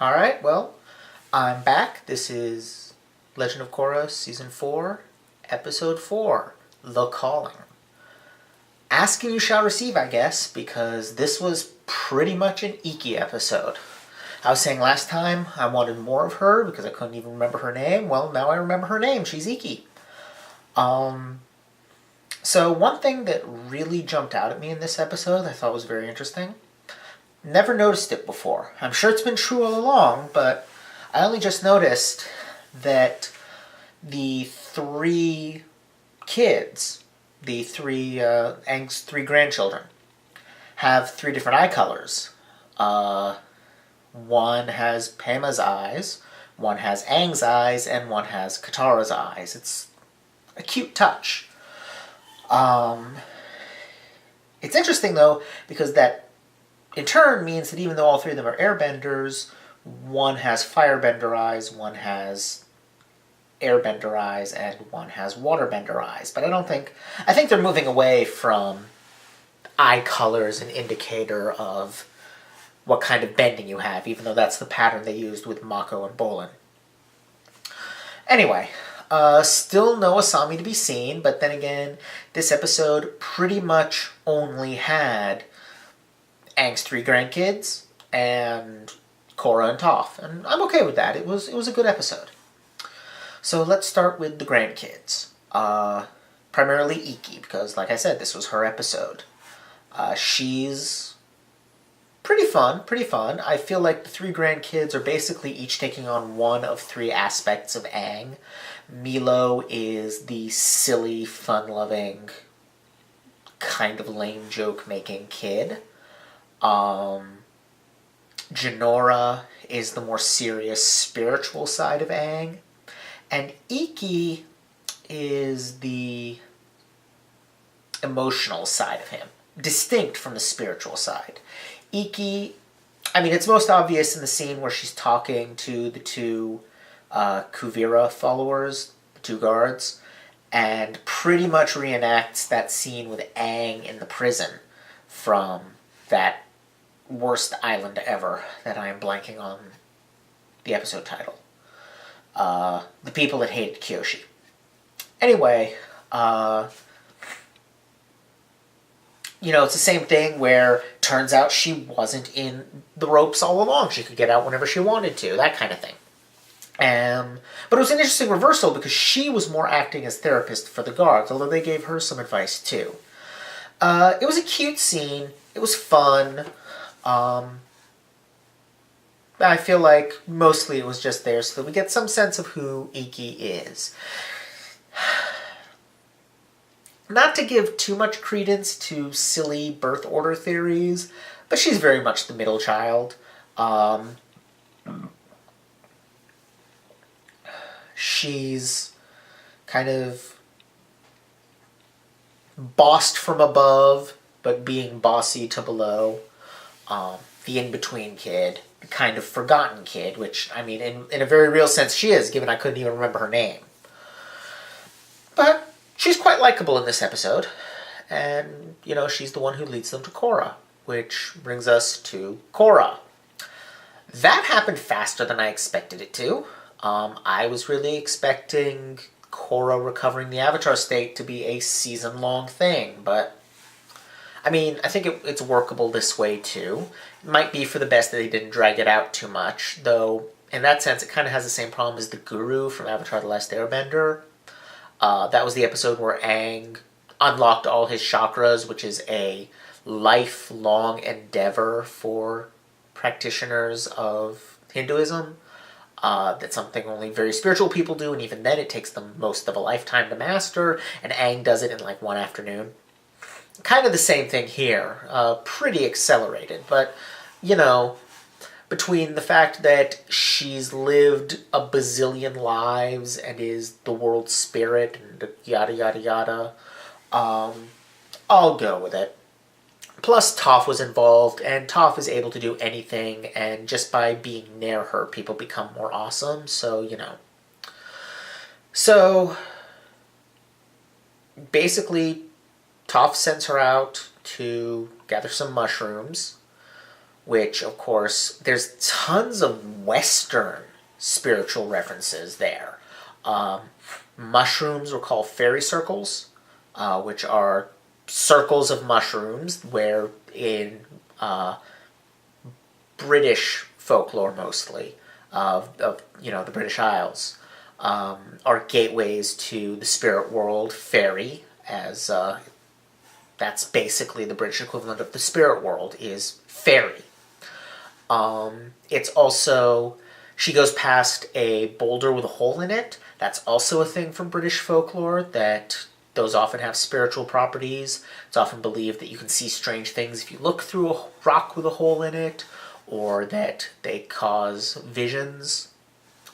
Alright, well, I'm back. This is Legend of Korra, Season 4, Episode 4, The Calling. Ask and you shall receive, I guess, because this was pretty much an Ikki episode. I was saying last time I wanted more of her because I couldn't even remember her name. Well, now I remember her name. She's Ikki. So one thing that really jumped out at me in this episode I thought was very interesting. Never noticed it before. I'm sure it's been true all along, but I only just noticed that the three kids, Aang's three grandchildren, have three different eye colors. One has Pema's eyes, one has Aang's eyes, and one has Katara's eyes. It's a cute touch. It's interesting, though, because that in turn means that even though all three of them are airbenders, one has firebender eyes, one has airbender eyes, and one has waterbender eyes. But I think they're moving away from eye color as an indicator of what kind of bending you have, even though that's the pattern they used with Mako and Bolin. Anyway, still no Asami to be seen, but then again, this episode pretty much only had Aang's three grandkids and Korra and Toph, and I'm okay with that. It was a good episode. So let's start with the grandkids. Primarily Ikki, because like I said, this was her episode. She's pretty fun. I feel like the three grandkids are basically each taking on one of three aspects of Aang. Milo is the silly, fun-loving, kind of lame joke-making kid. Jinora is the more serious, spiritual side of Aang. And Ikki is the emotional side of him, distinct from the spiritual side. Ikki, it's most obvious in the scene where she's talking to the two Kuvira followers, the two guards, and pretty much reenacts that scene with Aang in the prison from that worst island ever that I am blanking on the episode title. The people that hated Kyoshi. Anyway, it's the same thing where turns out she wasn't in the ropes all along. She could get out whenever she wanted to, that kind of thing. But it was an interesting reversal because she was more acting as therapist for the guards, although they gave her some advice too. It was a cute scene. It was fun. I feel like mostly it was just there so that we get some sense of who Ikki is. Not to give too much credence to silly birth order theories, but she's very much the middle child. She's kind of bossed from above, but being bossy to below. The in-between kid, the kind of forgotten kid, which, in a very real sense she is, given I couldn't even remember her name. But she's quite likable in this episode, and, she's the one who leads them to Korra, which brings us to Korra. That happened faster than I expected it to. I was really expecting Korra recovering the Avatar state to be a season-long thing, but I think it's workable this way, too. It might be for the best that they didn't drag it out too much, though in that sense it kind of has the same problem as the Guru from Avatar The Last Airbender. That was the episode where Aang unlocked all his chakras, which is a lifelong endeavor for practitioners of Hinduism. That's something only very spiritual people do, and even then it takes them most of a lifetime to master, and Aang does it in like one afternoon. Kind of the same thing here. Pretty accelerated, but, between the fact that she's lived a bazillion lives and is the world's spirit and yada yada yada, I'll go with it. Plus, Toph was involved, and Toph is able to do anything, and just by being near her, people become more awesome, so, So, basically, Toph sends her out to gather some mushrooms, which, of course, there's tons of Western spiritual references there. Mushrooms were called fairy circles, which are circles of mushrooms where in British folklore mostly, of the British Isles, are gateways to the spirit world. Fairy, as that's basically the British equivalent of the spirit world, is fairy. It's also, she goes past a boulder with a hole in it. That's also a thing from British folklore, that those often have spiritual properties. It's often believed that you can see strange things if you look through a rock with a hole in it, or that they cause visions,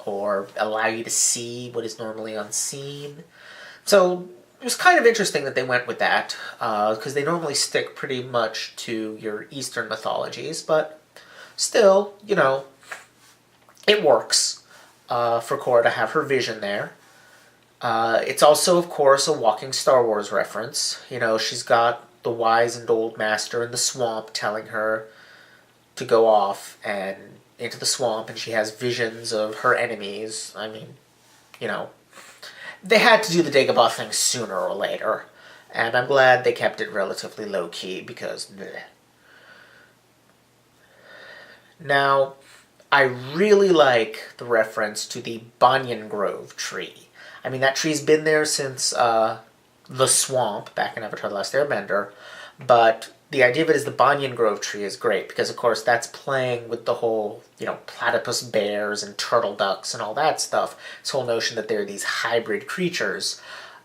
or allow you to see what is normally unseen. So it was kind of interesting that they went with that, because they normally stick pretty much to your Eastern mythologies, but still, it works for Korra to have her vision there. It's also, of course, a walking Star Wars reference. She's got the wise and old master in the swamp telling her to go off and into the swamp, and she has visions of her enemies. I mean, they had to do the Dagobah thing sooner or later, and I'm glad they kept it relatively low-key, because bleh. Now, I really like the reference to the Banyan Grove tree. I mean, that tree's been there since the swamp, back in Avatar The Last Airbender, but the idea of it is the Banyan Grove tree is great, because, of course, that's playing with the whole, platypus bears and turtle ducks and all that stuff. This whole notion that they're these hybrid creatures.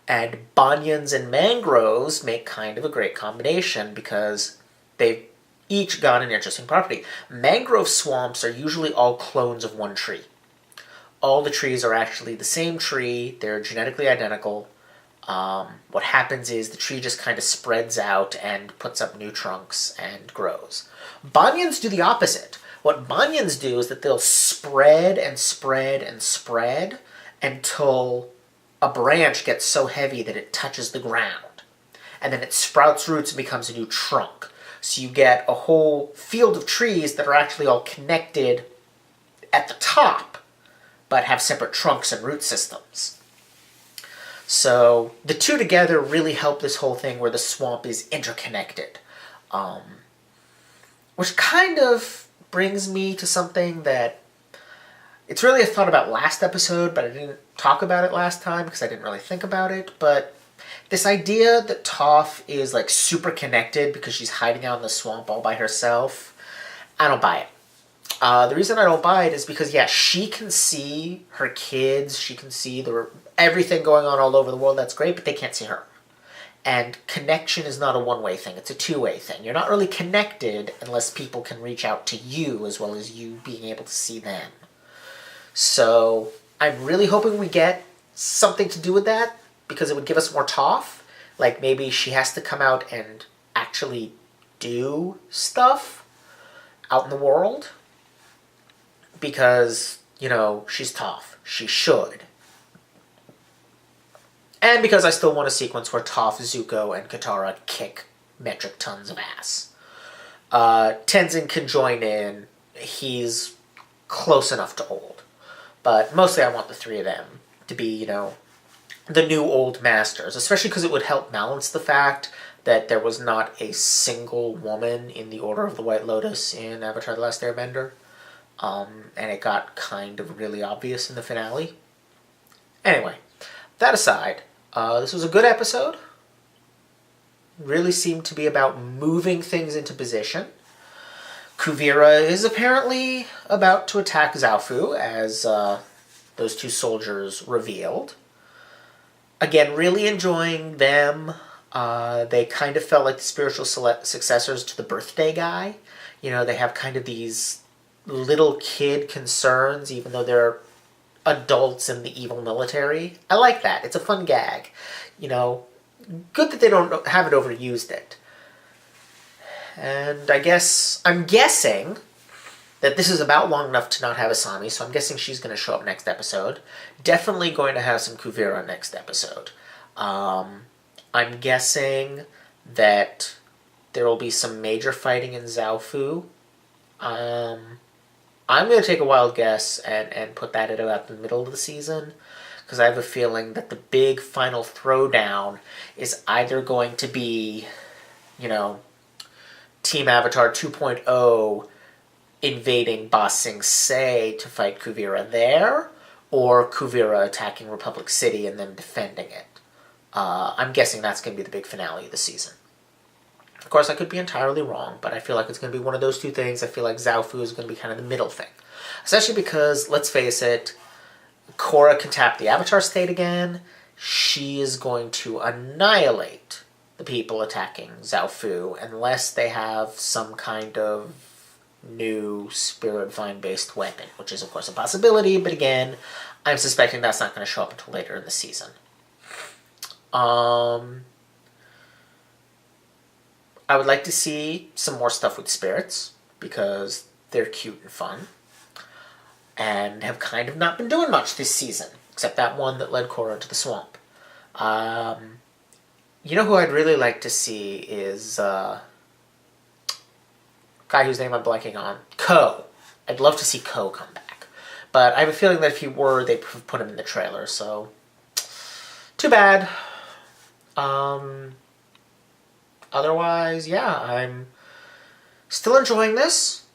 And banyans and mangroves make kind of a great combination, because they've each got an interesting property. Mangrove swamps are usually all clones of one tree. All the trees are actually the same tree. They're genetically identical. What happens is the tree just kind of spreads out and puts up new trunks and grows. Banyans do the opposite. What banyans do is that they'll spread and spread and spread until a branch gets so heavy that it touches the ground. And then it sprouts roots and becomes a new trunk. So you get a whole field of trees that are actually all connected at the top, but have separate trunks and root systems. So the two together really help this whole thing where the swamp is interconnected. Which kind of brings me to something that it's really a thought about last episode, but I didn't talk about it last time because I didn't really think about it. But this idea that Toph is like super connected because she's hiding out in the swamp all by herself, I don't buy it. The reason I don't buy it is because, yeah, she can see her kids, she can see everything going on all over the world, that's great, but they can't see her. And connection is not a one-way thing, it's a two-way thing. You're not really connected unless people can reach out to you as well as you being able to see them. So I'm really hoping we get something to do with that, because it would give us more Toph. Like maybe she has to come out and actually do stuff out in the world. Because, she's Toph. She should. And because I still want a sequence where Toph, Zuko, and Katara kick metric tons of ass. Tenzin can join in. He's close enough to old. But mostly I want the three of them to be, the new old masters. Especially because it would help balance the fact that there was not a single woman in the Order of the White Lotus in Avatar The Last Airbender. And it got kind of really obvious in the finale. Anyway, that aside, this was a good episode. Really seemed to be about moving things into position. Kuvira is apparently about to attack Zaofu, as those two soldiers revealed. Again, really enjoying them. They kind of felt like the spiritual successors to the birthday guy. They have kind of these little kid concerns, even though they're adults in the evil military. I like that. It's a fun gag. Good that they haven't overused it. And I'm guessing that this is about long enough to not have Asami, so I'm guessing she's going to show up next episode. Definitely going to have some Kuvira next episode. I'm guessing that there will be some major fighting in Zaofu. I'm going to take a wild guess and put that at about the middle of the season, because I have a feeling that the big final throwdown is either going to be, Team Avatar 2.0 invading Ba Sing Se to fight Kuvira there, or Kuvira attacking Republic City and then defending it. I'm guessing that's going to be the big finale of the season. Of course, I could be entirely wrong, but I feel like it's going to be one of those two things. I feel like Zaofu is going to be kind of the middle thing. Especially because, let's face it, Korra can tap the Avatar state again. She is going to annihilate the people attacking Zaofu unless they have some kind of new Spirit Vine-based weapon, which is, of course, a possibility, but again, I'm suspecting that's not going to show up until later in the season. I would like to see some more stuff with spirits, because they're cute and fun, and have kind of not been doing much this season, except that one that led Korra to the swamp. You know who I'd really like to see is guy whose name I'm blanking on, Ko. I'd love to see Ko come back, but I have a feeling that if he were, they'd put him in the trailer, so too bad. Otherwise, yeah, I'm still enjoying this,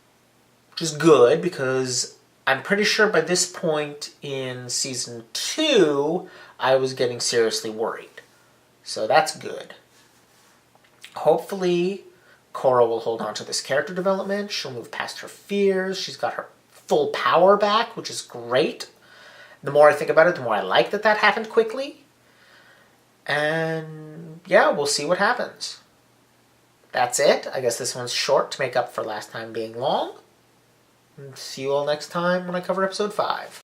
which is good, because I'm pretty sure by this point in Season 2, I was getting seriously worried. So that's good. Hopefully, Korra will hold on to this character development. She'll move past her fears. She's got her full power back, which is great. The more I think about it, the more I like that that happened quickly. And yeah, we'll see what happens. That's it. I guess this one's short to make up for last time being long. And see you all next time when I cover episode 5.